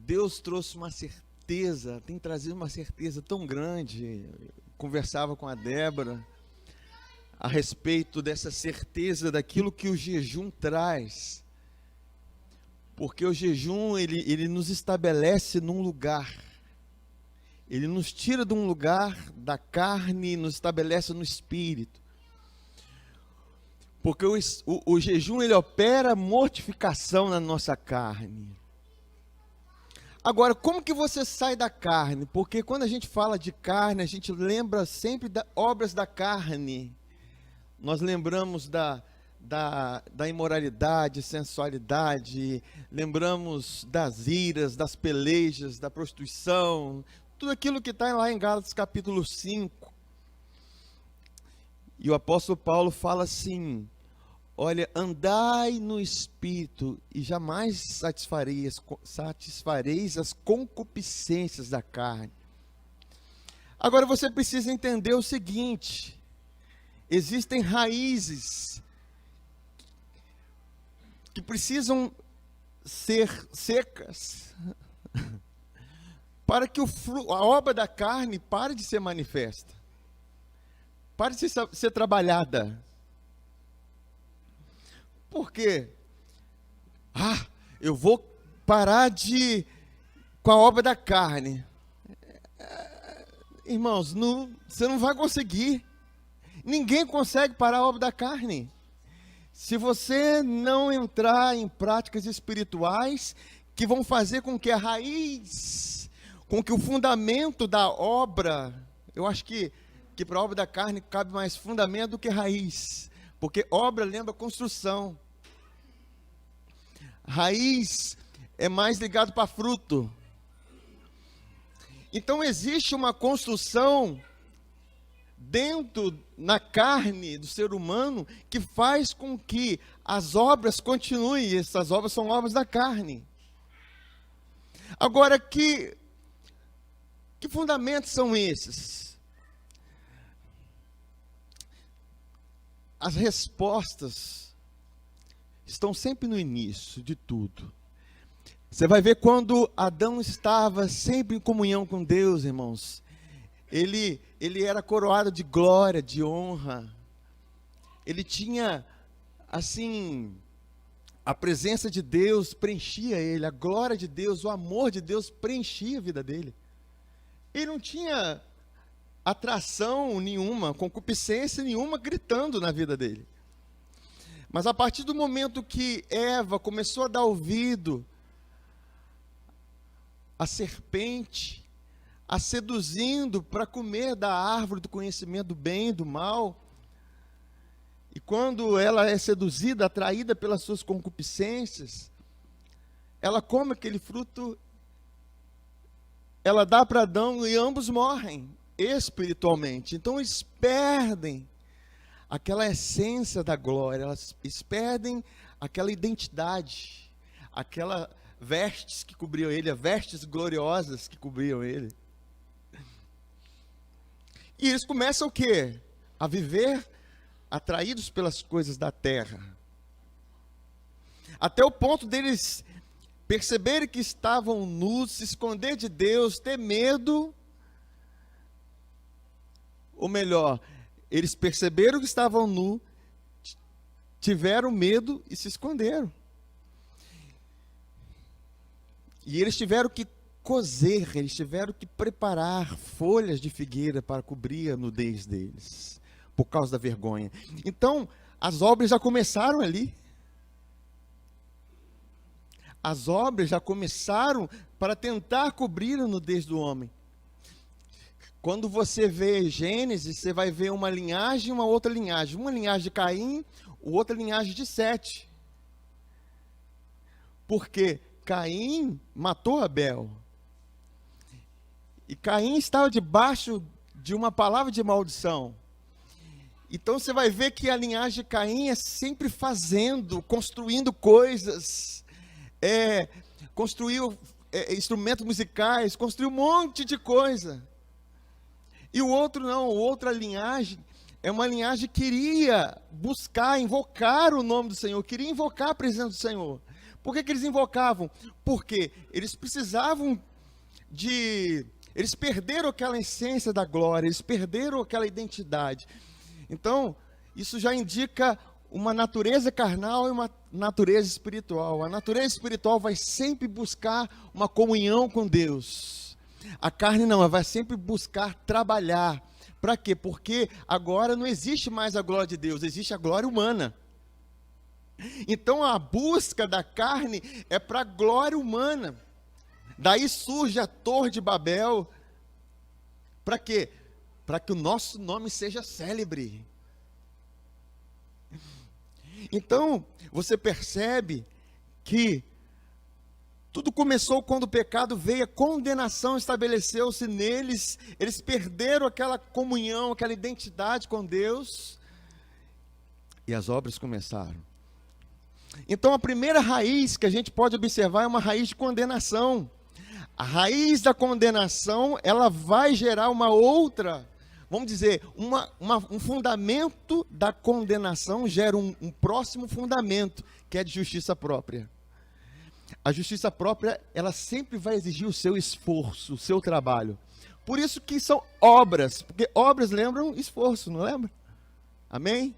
Deus trouxe uma certeza, tem trazido uma certeza tão grande. Eu conversava com a Débora a respeito dessa certeza daquilo que o jejum traz. Porque o jejum, ele nos estabelece num lugar. Ele nos tira de um lugar da carne e nos estabelece no espírito. Porque o jejum, ele opera mortificação na nossa carne. Agora, como que você sai da carne? Porque quando a gente fala de carne, a gente lembra sempre das obras da carne. Nós lembramos da imoralidade, sensualidade, lembramos das iras, das pelejas, da prostituição, tudo aquilo que está lá em Gálatas capítulo 5. E o apóstolo Paulo fala assim: olha, andai no Espírito e jamais satisfareis as concupiscências da carne. Agora você precisa entender o seguinte: existem raízes que precisam ser secas para que a obra da carne pare de ser manifesta, pare de ser trabalhada. Por quê? Eu vou parar com a obra da carne. Irmãos, você não vai conseguir. Ninguém consegue parar a obra da carne. Se você não entrar em práticas espirituais que vão fazer com que a raiz, com que o fundamento da obra, eu acho que para a obra da carne cabe mais fundamento do que raiz, porque obra lembra construção. Raiz é mais ligado para fruto. Então existe uma construção na carne do ser humano que faz com que as obras continuem. E essas obras são obras da carne. Agora, que fundamentos são esses? As respostas estão sempre no início de tudo. Você vai ver quando Adão estava sempre em comunhão com Deus, irmãos. Ele era coroado de glória, de honra. Ele tinha, assim, a presença de Deus preenchia ele, a glória de Deus, o amor de Deus preenchia a vida dele. Ele não tinha atração nenhuma, concupiscência nenhuma gritando na vida dele. Mas a partir do momento que Eva começou a dar ouvido à serpente, a seduzindo para comer da árvore do conhecimento do bem e do mal, e quando ela é seduzida, atraída pelas suas concupiscências, ela come aquele fruto, ela dá para Adão e ambos morrem espiritualmente. Então eles perdem aquela essência da glória, eles perdem aquela identidade, aquela vestes que cobriam ele, as vestes gloriosas que cobriam ele. E eles começam o quê? A viver atraídos pelas coisas da terra. Até o ponto deles perceberem que estavam nus, se esconder de Deus, ter medo. Ou melhor, eles perceberam que estavam nus, tiveram medo e se esconderam. E eles tiveram que cozer, eles tiveram que preparar folhas de figueira para cobrir a nudez deles, por causa da vergonha. Então, as obras já começaram ali. As obras já começaram para tentar cobrir a nudez do homem. Quando você vê Gênesis, você vai ver uma linhagem e uma outra linhagem. Uma linhagem de Caim, outra linhagem de Sete. Porque Caim matou Abel. E Caim estava debaixo de uma palavra de maldição. Então você vai ver que a linhagem de Caim é sempre fazendo, construindo coisas, construiu instrumentos musicais, construiu um monte de coisa. E o outro não, outra linhagem é uma linhagem que queria buscar, invocar o nome do Senhor, queria invocar a presença do Senhor. Por que eles invocavam? Porque eles precisavam eles perderam aquela essência da glória, eles perderam aquela identidade. Então, isso já indica uma natureza carnal e uma natureza espiritual. A natureza espiritual vai sempre buscar uma comunhão com Deus. A carne não, ela vai sempre buscar trabalhar. Para quê? Porque agora não existe mais a glória de Deus, existe a glória humana. Então a busca da carne é para a glória humana. Daí surge a Torre de Babel. Para quê? Para que o nosso nome seja célebre. Então, você percebe que tudo começou quando o pecado veio, a condenação estabeleceu-se neles, eles perderam aquela comunhão, aquela identidade com Deus, e as obras começaram. Então, a primeira raiz que a gente pode observar é uma raiz de condenação. A raiz da condenação, ela vai gerar uma outra, vamos dizer, um fundamento da condenação gera um próximo fundamento, que é de justiça própria. A justiça própria, ela sempre vai exigir o seu esforço, o seu trabalho. Por isso que são obras, porque obras lembram esforço, não lembra? Amém?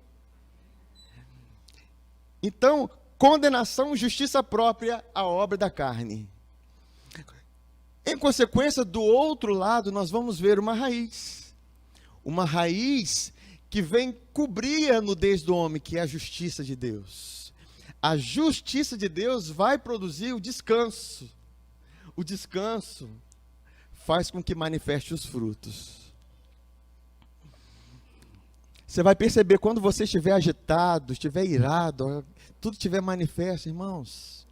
Então, condenação, justiça própria, a obra da carne. Em consequência, do outro lado, nós vamos ver uma raiz. Uma raiz que vem cobrir a nudez do homem, que é a justiça de Deus. A justiça de Deus vai produzir o descanso. O descanso faz com que manifeste os frutos. Você vai perceber quando você estiver agitado, estiver irado, tudo estiver manifesto, irmãos.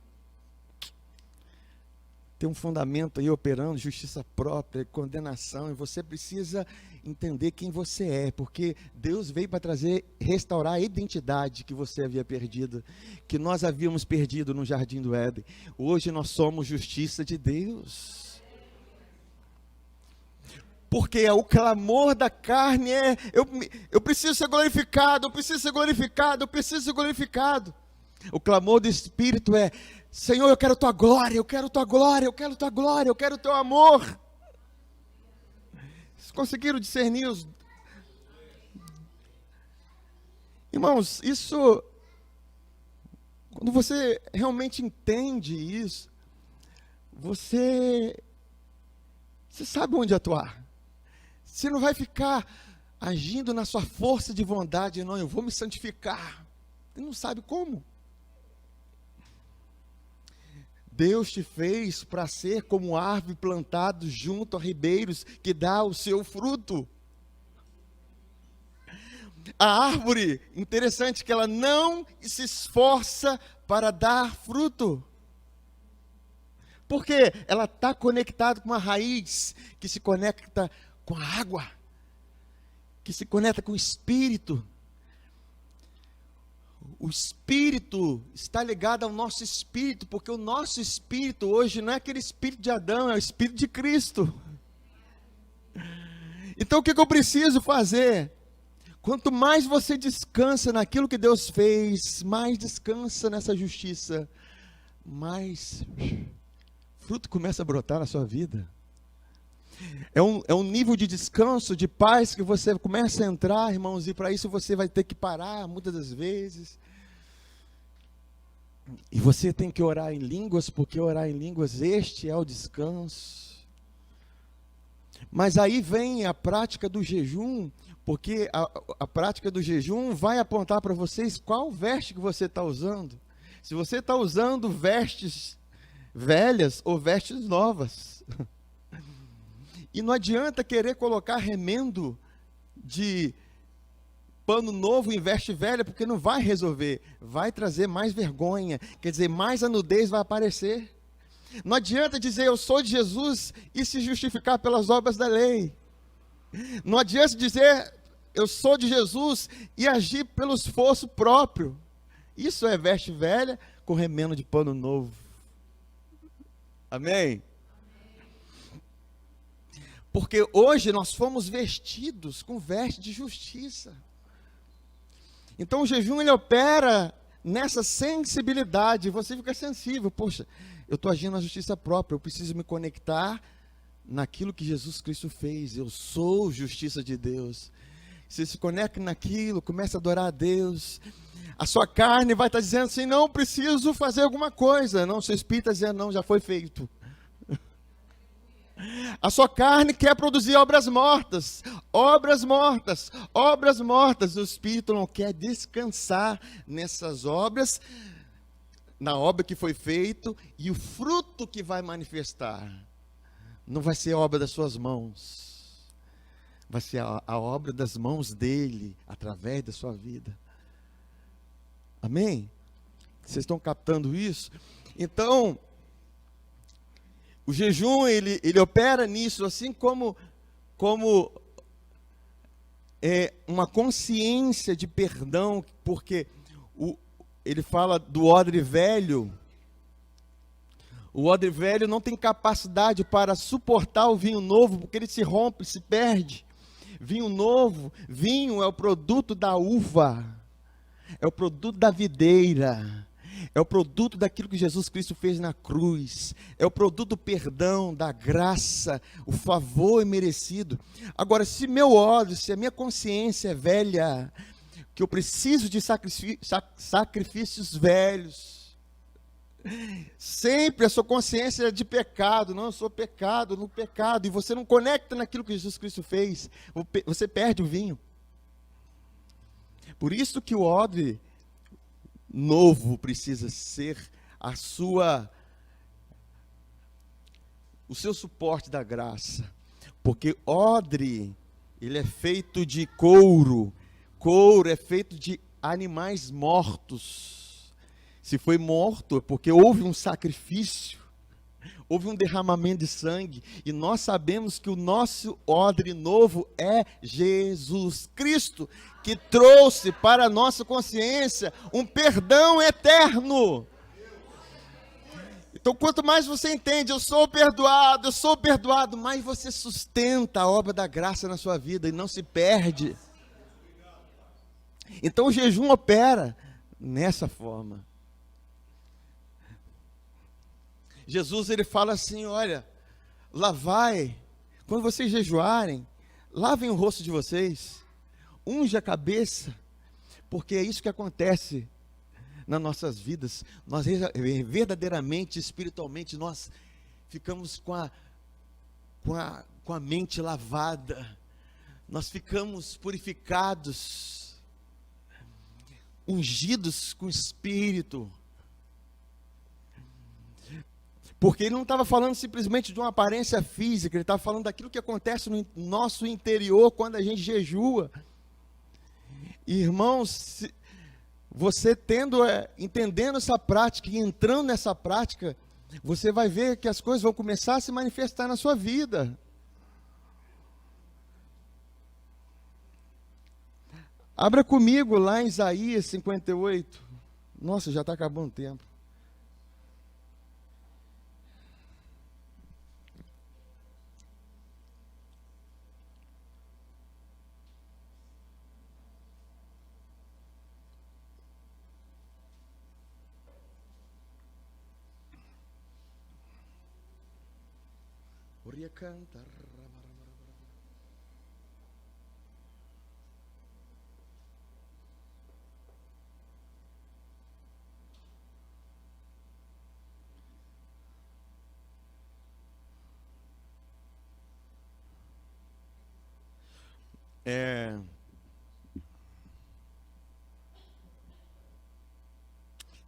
Tem um fundamento aí operando, justiça própria, condenação, e você precisa entender quem você é, porque Deus veio para restaurar a identidade que você havia perdido, que nós havíamos perdido no Jardim do Éden. Hoje nós somos justiça de Deus. Porque o clamor da carne é, eu preciso ser glorificado, eu preciso ser glorificado, eu preciso ser glorificado. O clamor do Espírito é, Senhor, eu quero tua glória, eu quero tua glória, eu quero tua glória, eu quero teu amor. Vocês conseguiram discernir os... Irmãos, isso, quando você realmente entende isso, você sabe onde atuar. Você não vai ficar agindo na sua força de vontade, não, eu vou me santificar. Você não sabe como. Deus te fez para ser como árvore plantada junto a ribeiros que dá o seu fruto. A árvore, interessante que ela não se esforça para dar fruto. Porque ela está conectada com uma raiz que se conecta com a água, que se conecta com o Espírito. O Espírito está ligado ao nosso Espírito, porque o nosso Espírito hoje não é aquele Espírito de Adão, é o Espírito de Cristo. Então o que eu preciso fazer? Quanto mais você descansa naquilo que Deus fez, mais descansa nessa justiça, mais fruto começa a brotar na sua vida. É um nível de descanso, de paz que você começa a entrar, irmãos, e para isso você vai ter que parar muitas das vezes. E você tem que orar em línguas, porque orar em línguas, este é o descanso. Mas aí vem a prática do jejum, porque a prática do jejum vai apontar para vocês qual veste que você está usando. Se você está usando vestes velhas ou vestes novas. E não adianta querer colocar remendo de pano novo em veste velha, porque não vai resolver. Vai trazer mais vergonha. Quer dizer, mais a nudez vai aparecer. Não adianta dizer eu sou de Jesus e se justificar pelas obras da lei. Não adianta dizer eu sou de Jesus e agir pelo esforço próprio. Isso é veste velha com remendo de pano novo. Amém? Porque hoje nós fomos vestidos com veste de justiça. Então o jejum ele opera nessa sensibilidade, você fica sensível. Poxa, eu estou agindo na justiça própria, eu preciso me conectar naquilo que Jesus Cristo fez. Eu sou justiça de Deus. Você se conecta naquilo, começa a adorar a Deus. A sua carne vai estar dizendo assim, não, preciso fazer alguma coisa. Não, seu espírito está dizendo, não, já foi feito. A sua carne quer produzir obras mortas, obras mortas, obras mortas. O espírito não quer descansar nessas obras, na obra que foi feito, e o fruto que vai manifestar não vai ser a obra das suas mãos, vai ser a obra das mãos dele, através da sua vida. Amém? Vocês estão captando isso? Então, o jejum, ele opera nisso, assim como uma consciência de perdão, porque ele fala do odre velho. O odre velho não tem capacidade para suportar o vinho novo, porque ele se rompe, se perde. Vinho novo, vinho é o produto da uva, é o produto da videira, é o produto daquilo que Jesus Cristo fez na cruz, é o produto do perdão, da graça, o favor imerecido. Agora, se meu ódio, se a minha consciência é velha, que eu preciso de sacrifícios velhos, sempre a sua consciência é de pecado, não, eu sou pecado, no pecado, e você não conecta naquilo que Jesus Cristo fez, você perde o vinho. Por isso que o odre novo precisa ser o seu suporte da graça, porque odre, ele é feito de couro é feito de animais mortos. Se foi morto é porque houve um sacrifício, houve um derramamento de sangue, e nós sabemos que o nosso odre novo é Jesus Cristo, que trouxe para a nossa consciência um perdão eterno. Então, quanto mais você entende, eu sou perdoado, mais você sustenta a obra da graça na sua vida e não se perde. Então, o jejum opera nessa forma. Jesus, ele fala assim, olha, quando vocês jejuarem, lavem o rosto de vocês, unge a cabeça, porque é isso que acontece nas nossas vidas. Nós verdadeiramente, espiritualmente, nós ficamos com a mente lavada, nós ficamos purificados, ungidos com o Espírito. Porque ele não estava falando simplesmente de uma aparência física, ele estava falando daquilo que acontece no nosso interior quando a gente jejua. Irmãos, você entendendo essa prática e entrando nessa prática, você vai ver que as coisas vão começar a se manifestar na sua vida. Abra comigo lá em Isaías 58. Nossa, já está acabando o tempo.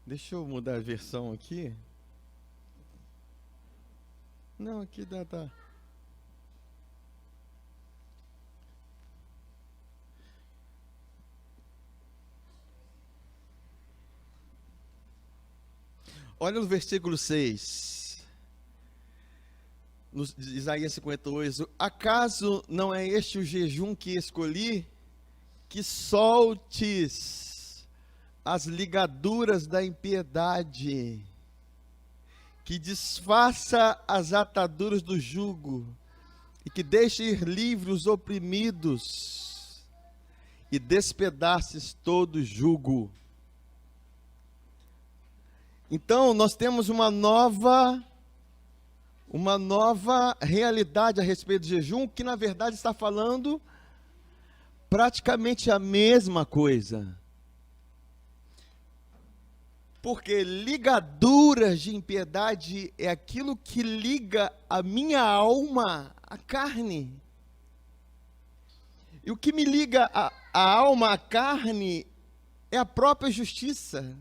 Deixa eu mudar a versão aqui. Não, aqui tá. Olha no versículo 6. No Isaías 58. Acaso não é este o jejum que escolhi? Que soltes as ligaduras da impiedade, que desfaça as ataduras do jugo, e que deixe ir livres os oprimidos, e despedaces todo jugo. Então, nós temos uma nova realidade a respeito do jejum, que na verdade está falando praticamente a mesma coisa. Porque ligaduras de impiedade é aquilo que liga a minha alma à carne. E o que me liga a alma à carne é a própria justiça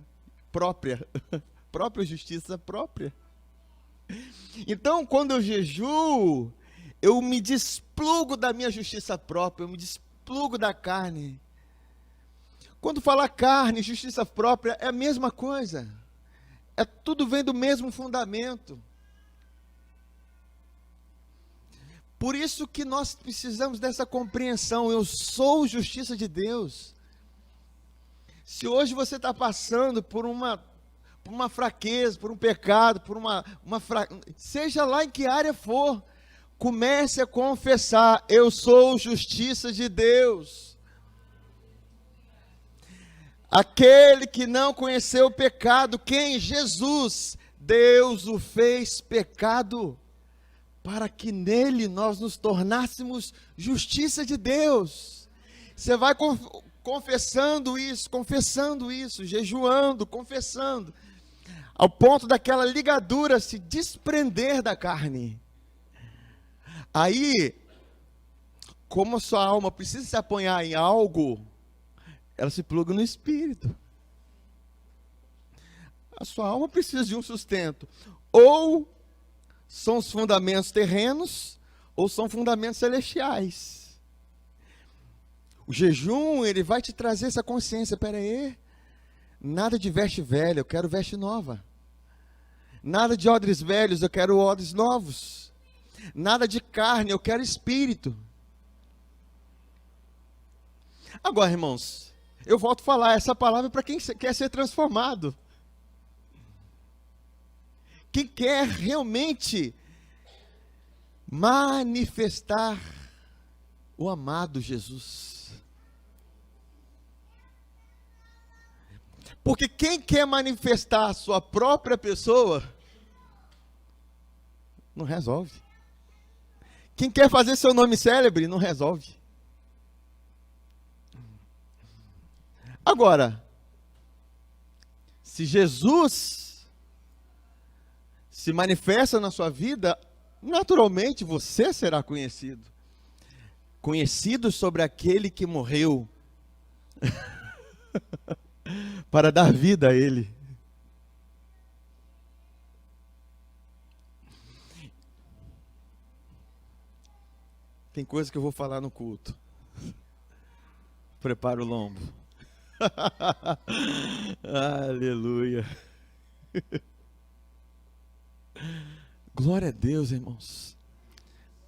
própria. Própria justiça própria. Então, quando eu jejuo, eu me desplugo da minha justiça própria, eu me desplugo da carne. Quando fala carne, justiça própria, é a mesma coisa. É tudo vem do mesmo fundamento. Por isso que nós precisamos dessa compreensão. Eu sou justiça de Deus. Se hoje você está passando por uma fraqueza, por um pecado, seja lá em que área for, comece a confessar: eu sou justiça de Deus. Aquele que não conheceu o pecado, quem? Jesus, Deus o fez pecado, para que nele nós nos tornássemos justiça de Deus. Você vai confessando isso, jejuando, confessando, ao ponto daquela ligadura se desprender da carne. Aí, como a sua alma precisa se apoiar em algo, ela se pluga no Espírito. A sua alma precisa de um sustento. Ou são os fundamentos terrenos, ou são fundamentos celestiais. O jejum, ele vai te trazer essa consciência: pera aí, nada de veste velha, eu quero veste nova. Nada de odres velhos, eu quero odres novos. Nada de carne, eu quero espírito. Agora, irmãos, eu volto a falar essa palavra para quem quer ser transformado. Quem quer realmente manifestar o amado Jesus. Porque quem quer manifestar a sua própria pessoa, não resolve. Quem quer fazer seu nome célebre, não resolve. Agora, se Jesus se manifesta na sua vida, naturalmente você será conhecido. Conhecido sobre aquele que morreu para dar vida a ele. Tem coisa que eu vou falar no culto. Prepara o lombo. Aleluia. Glória a Deus, irmãos.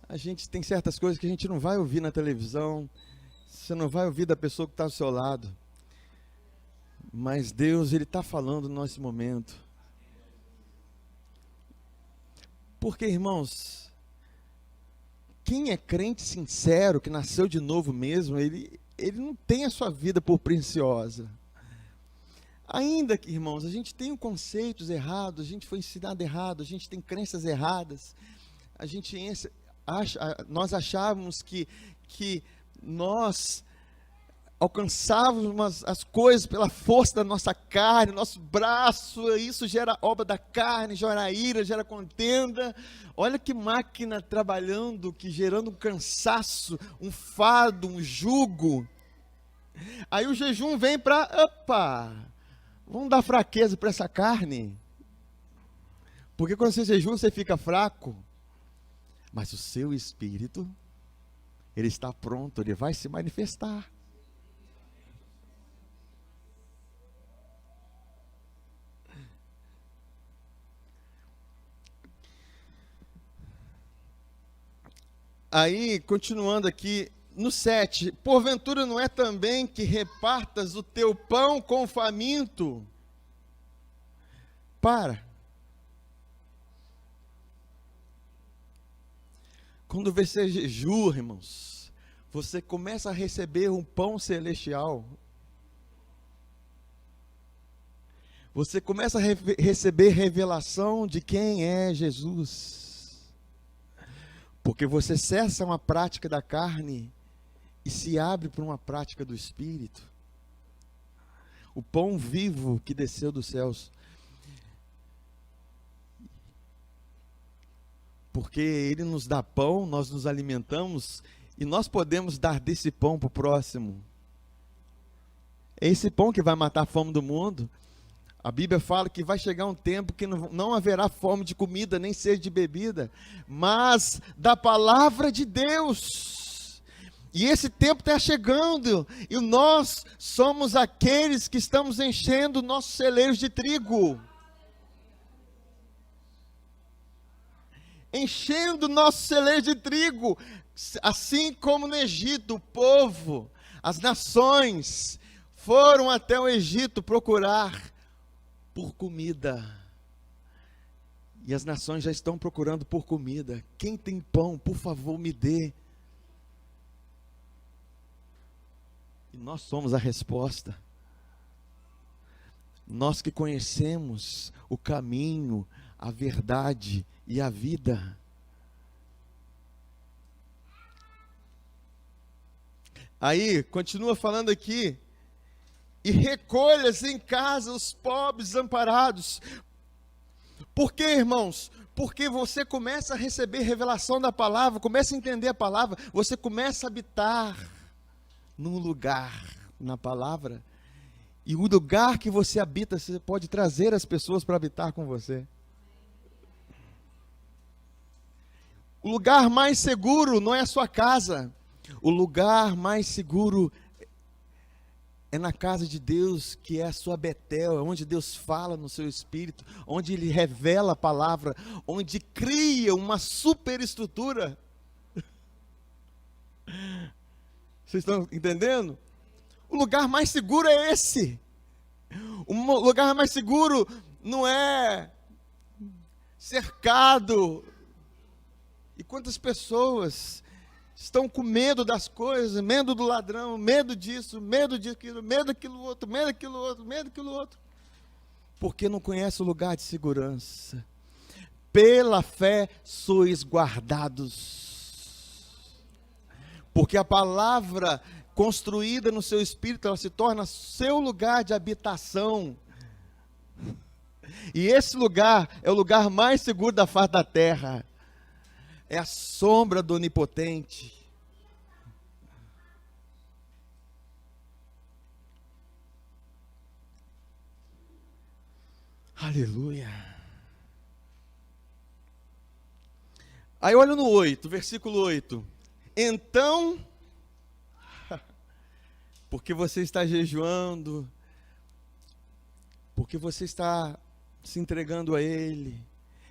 A gente tem certas coisas que a gente não vai ouvir na televisão, você não vai ouvir da pessoa que está ao seu lado, mas Deus, Ele está falando nesse momento. Porque, irmãos, quem é crente sincero, que nasceu de novo mesmo, ele não tem a sua vida por preciosa. Ainda que, irmãos, a gente tem conceitos errados, a gente foi ensinado errado, a gente tem crenças erradas, nós achávamos que nós alcançávamos as coisas pela força da nossa carne, nosso braço, isso gera obra da carne, gera ira, gera contenda. Olha que máquina trabalhando, que gerando um cansaço, um fardo, um jugo. Aí o jejum vem para, vamos dar fraqueza para essa carne. Porque quando você jejum, você fica fraco. Mas o seu espírito, ele está pronto, ele vai se manifestar. Aí, continuando aqui, no 7, porventura não é também que repartas o teu pão com o faminto? Quando você jejua, irmãos, você começa a receber um pão celestial. Você começa a receber revelação de quem é Jesus. Porque você cessa uma prática da carne e se abre para uma prática do Espírito. O pão vivo que desceu dos céus. Porque Ele nos dá pão, nós nos alimentamos e nós podemos dar desse pão para o próximo. É esse pão que vai matar a fome do mundo. A Bíblia fala que vai chegar um tempo que não haverá fome de comida, nem sede de bebida, mas da palavra de Deus. E esse tempo está chegando, e nós somos aqueles que estamos enchendo nossos celeiros de trigo. Enchendo nossos celeiros de trigo, assim como no Egito, o povo, as nações, foram até o Egito procurar por comida. E as nações já estão procurando por comida. Quem tem pão, por favor, me dê. E nós somos a resposta. Nós que conhecemos o caminho, a verdade e a vida. Aí, continua falando aqui. E recolhas em casa os pobres desamparados. Por quê, irmãos? Porque você começa a receber revelação da palavra, começa a entender a palavra, você começa a habitar num lugar na palavra, e o lugar que você habita, você pode trazer as pessoas para habitar com você. O lugar mais seguro não é a sua casa, o lugar mais seguro é na casa de Deus, que é a sua Betel, é onde Deus fala no seu espírito, onde Ele revela a palavra, onde cria uma superestrutura. Vocês estão entendendo? O lugar mais seguro é esse. O lugar mais seguro não é cercado. E quantas pessoas estão com medo das coisas, medo do ladrão, medo disso, medo daquilo, medo daquilo outro, medo daquilo outro, medo daquilo outro. Porque não conhece o lugar de segurança. Pela fé sois guardados. Porque a palavra construída no seu espírito, ela se torna seu lugar de habitação. E esse lugar é o lugar mais seguro da face da terra. É a sombra do Onipotente. Aleluia. Aí olha no 8, versículo 8. Então, porque você está jejuando, porque você está se entregando a Ele,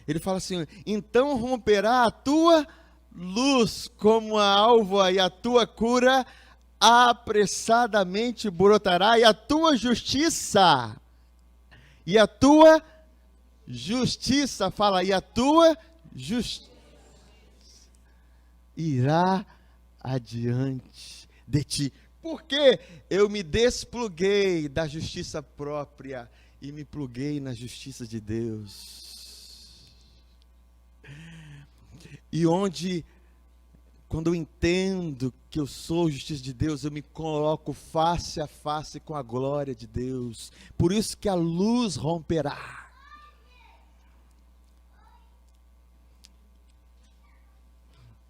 Ele fala assim: então romperá a tua luz como a alva, e a tua cura apressadamente brotará, e a tua justiça, fala, e a tua justiça irá adiante de ti. Porque eu me despluguei da justiça própria e me pluguei na justiça de Deus. E quando eu entendo que eu sou justiça de Deus, eu me coloco face a face com a glória de Deus. Por isso que a luz romperá.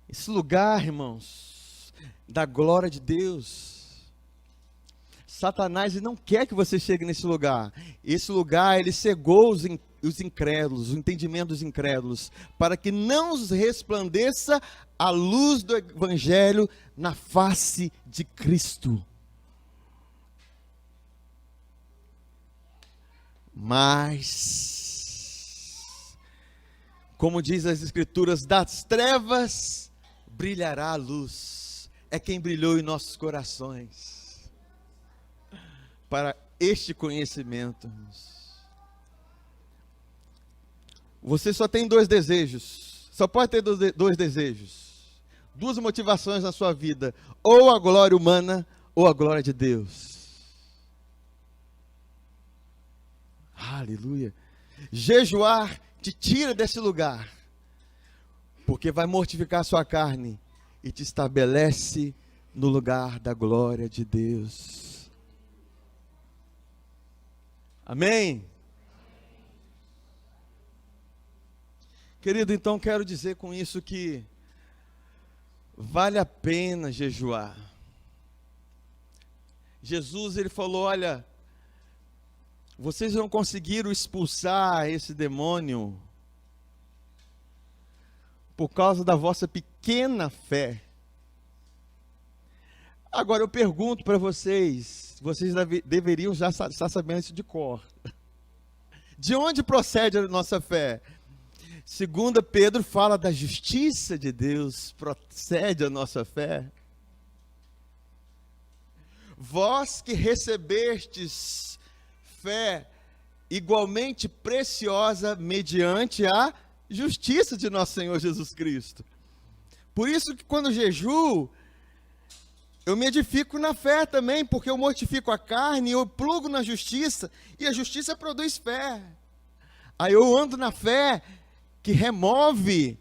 Esse lugar, irmãos, da glória de Deus, Satanás não quer que você chegue nesse lugar. Esse lugar, ele cegou os incrédulos, o entendimento dos incrédulos, para que não resplandeça a luz do Evangelho na face de Cristo. Mas, como diz as Escrituras, das trevas brilhará a luz. É quem brilhou em nossos corações para este conhecimento. Você só tem dois desejos, só pode ter dois desejos, duas motivações na sua vida: ou a glória humana, ou a glória de Deus. Aleluia. Jejuar te tira desse lugar, porque vai mortificar a sua carne e te estabelece no lugar da glória de Deus. Amém? Querido, então quero dizer com isso que vale a pena jejuar. Jesus, ele falou, olha, vocês não conseguiram expulsar esse demônio por causa da vossa pequena fé. Agora eu pergunto para vocês, deveriam já estar sabendo isso de cor. De onde procede a nossa fé? Segunda Pedro fala da justiça de Deus, procede a nossa fé. Vós que recebestes fé igualmente preciosa mediante a justiça de nosso Senhor Jesus Cristo. Por isso que quando jejuo, eu me edifico na fé também, porque eu mortifico a carne, eu plugo na justiça, e a justiça produz fé. Aí eu ando na fé que remove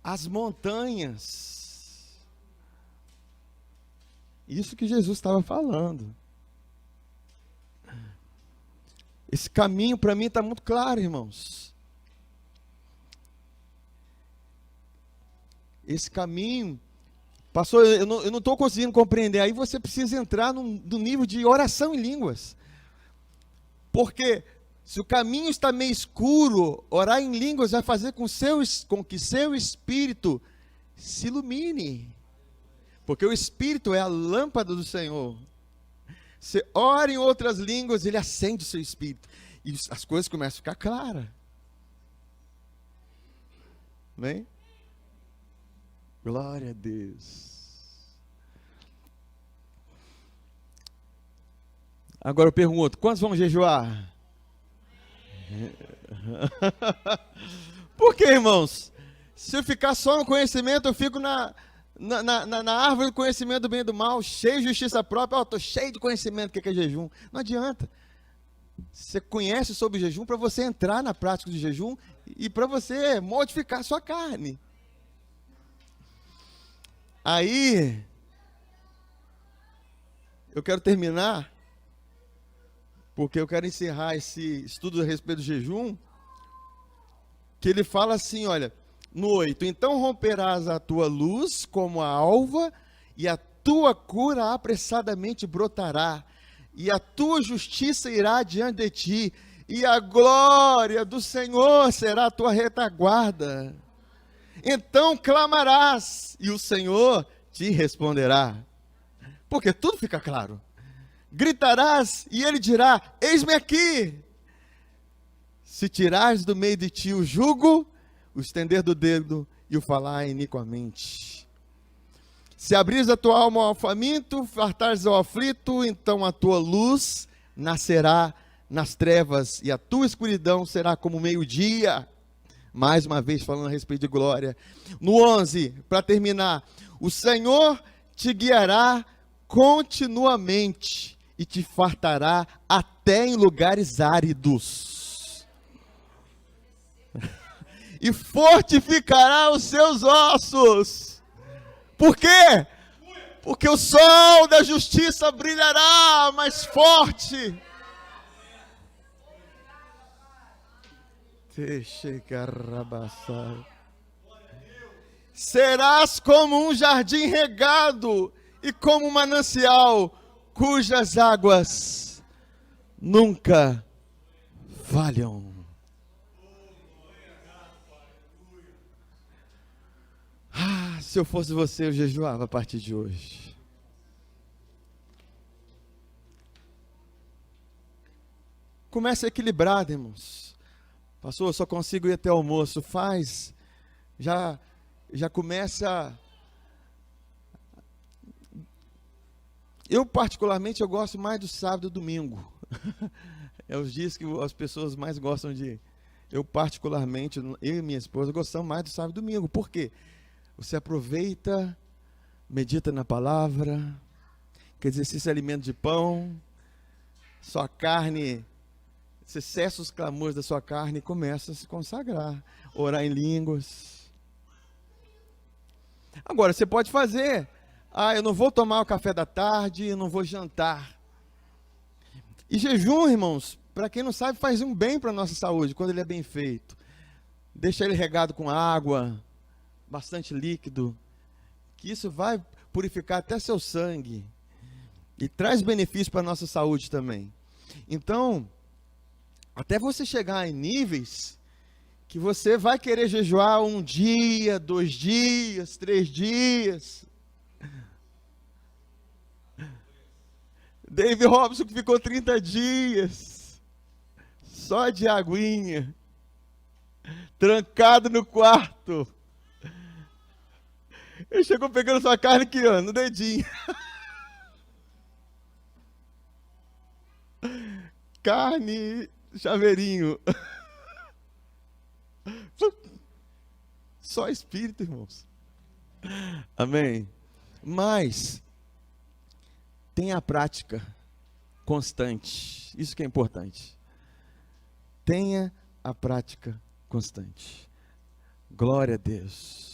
as montanhas. Isso que Jesus estava falando. Esse caminho para mim está muito claro, irmãos. Esse caminho, pastor, eu não estou conseguindo compreender. Aí você precisa entrar no nível de oração em línguas. Porque se o caminho está meio escuro, orar em línguas vai fazer com que seu espírito se ilumine. Porque o espírito é a lâmpada do Senhor. Você ora em outras línguas, ele acende o seu espírito. E as coisas começam a ficar claras. Amém? Glória a Deus. Agora eu pergunto, quantos vão jejuar? Por que, irmãos? Se eu ficar só no conhecimento, eu fico na árvore do conhecimento do bem e do mal, cheio de justiça própria. Estou cheio de conhecimento do que é jejum. Não adianta. Você conhece sobre jejum para você entrar na prática do jejum e para você modificar a sua carne. Aí, eu quero terminar, porque eu quero encerrar esse estudo a respeito do jejum, que ele fala assim, olha, no 8, então romperás a tua luz como a alva, e a tua cura apressadamente brotará, e a tua justiça irá diante de ti, e a glória do Senhor será a tua retaguarda. Então clamarás, e o Senhor te responderá. Porque tudo fica claro. Gritarás, e ele dirá, eis-me aqui. Se tirares do meio de ti o jugo, o estender do dedo e o falar iniquamente. Se abrires a tua alma ao faminto, fartares ao aflito, então a tua luz nascerá nas trevas, e a tua escuridão será como meio-dia. Mais uma vez falando a respeito de glória. No 11, para terminar, o Senhor te guiará continuamente e te fartará até em lugares áridos. E fortificará os seus ossos. Por quê? Porque o sol da justiça brilhará mais forte. Serás como um jardim regado e como um manancial cujas águas nunca falham. Se eu fosse você, eu jejuava a partir de hoje. Comece equilibrado, irmãos. Pastor, eu só consigo ir até o almoço. Já começa. Eu particularmente, eu gosto mais do sábado e do domingo. É os dias que as pessoas mais gostam de ir. Eu particularmente, eu e minha esposa, gostamos mais do sábado e domingo. Por quê? Você aproveita, medita na palavra, quer dizer, se alimenta de pão, sua carne Você cessa os clamores da sua carne e começa a se consagrar, orar em línguas. Agora, você pode fazer, eu não vou tomar o café da tarde, eu não vou jantar. E jejum, irmãos, para quem não sabe, faz um bem para a nossa saúde, quando ele é bem feito. Deixa ele regado com água, bastante líquido, que isso vai purificar até seu sangue. E traz benefício para a nossa saúde também. Então, até você chegar em níveis que você vai querer jejuar 1 dia, 2 dias, 3 dias. Dave Robson que ficou 30 dias, só de aguinha, trancado no quarto. Ele chegou pegando sua carne aqui, ó, no dedinho. Carne, chaveirinho. Só espírito, irmãos. Amém. Mas tenha a prática constante. Isso que é importante. Tenha a prática constante. Glória a Deus.